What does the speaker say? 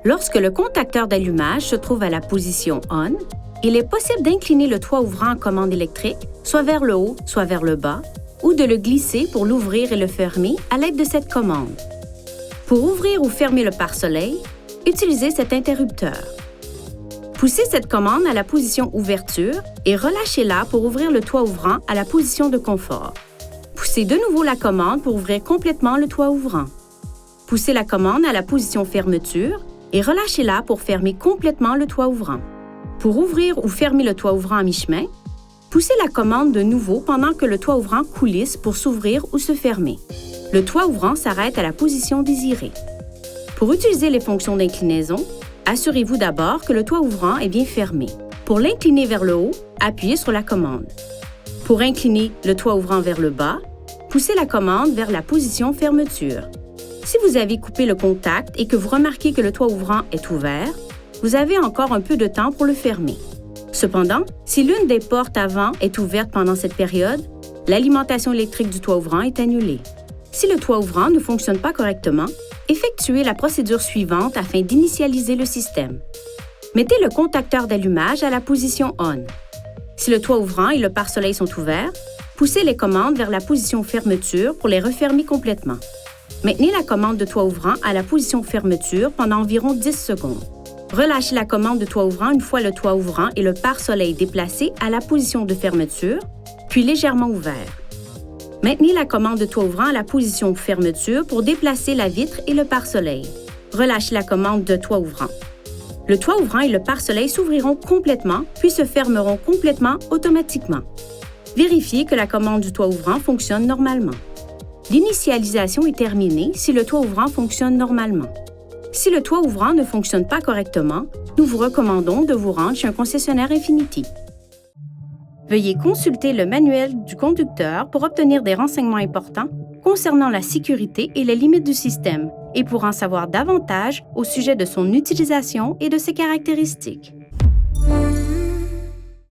Lorsque le contacteur d'allumage se trouve à la position ON, il est possible d'incliner le toit ouvrant en commande électrique, soit vers le haut, soit vers le bas, ou de le glisser pour l'ouvrir et le fermer à l'aide de cette commande. Pour ouvrir ou fermer le pare-soleil, utilisez cet interrupteur. Poussez cette commande à la position ouverture et relâchez-la pour ouvrir le toit ouvrant à la position de confort. Poussez de nouveau la commande pour ouvrir complètement le toit ouvrant. Poussez la commande à la position fermeture et relâchez-la pour fermer complètement le toit ouvrant. Pour ouvrir ou fermer le toit ouvrant à mi-chemin, poussez la commande de nouveau pendant que le toit ouvrant coulisse pour s'ouvrir ou se fermer. Le toit ouvrant s'arrête à la position désirée. Pour utiliser les fonctions d'inclinaison, assurez-vous d'abord que le toit ouvrant est bien fermé. Pour l'incliner vers le haut, appuyez sur la commande. Pour incliner le toit ouvrant vers le bas, poussez la commande vers la position fermeture. Si vous avez coupé le contact et que vous remarquez que le toit ouvrant est ouvert, vous avez encore un peu de temps pour le fermer. Cependant, si l'une des portes avant est ouverte pendant cette période, l'alimentation électrique du toit ouvrant est annulée. Si le toit ouvrant ne fonctionne pas correctement, effectuez la procédure suivante afin d'initialiser le système. Mettez le contacteur d'allumage à la position ON. Si le toit ouvrant et le pare-soleil sont ouverts, poussez les commandes vers la position fermeture pour les refermer complètement. Maintenez la commande de toit ouvrant à la position fermeture pendant environ 10 secondes. Relâchez la commande de toit ouvrant une fois le toit ouvrant et le pare-soleil déplacés à la position de fermeture, puis légèrement ouverts. Maintenez la commande de toit ouvrant à la position fermeture pour déplacer la vitre et le pare-soleil. Relâchez la commande de toit ouvrant. Le toit ouvrant et le pare-soleil s'ouvriront complètement puis se fermeront complètement automatiquement. Vérifiez que la commande du toit ouvrant fonctionne normalement. L'initialisation est terminée si le toit ouvrant fonctionne normalement. Si le toit ouvrant ne fonctionne pas correctement, nous vous recommandons de vous rendre chez un concessionnaire Infinity. Veuillez consulter le manuel du conducteur pour obtenir des renseignements importants concernant la sécurité et les limites du système et pour en savoir davantage au sujet de son utilisation et de ses caractéristiques.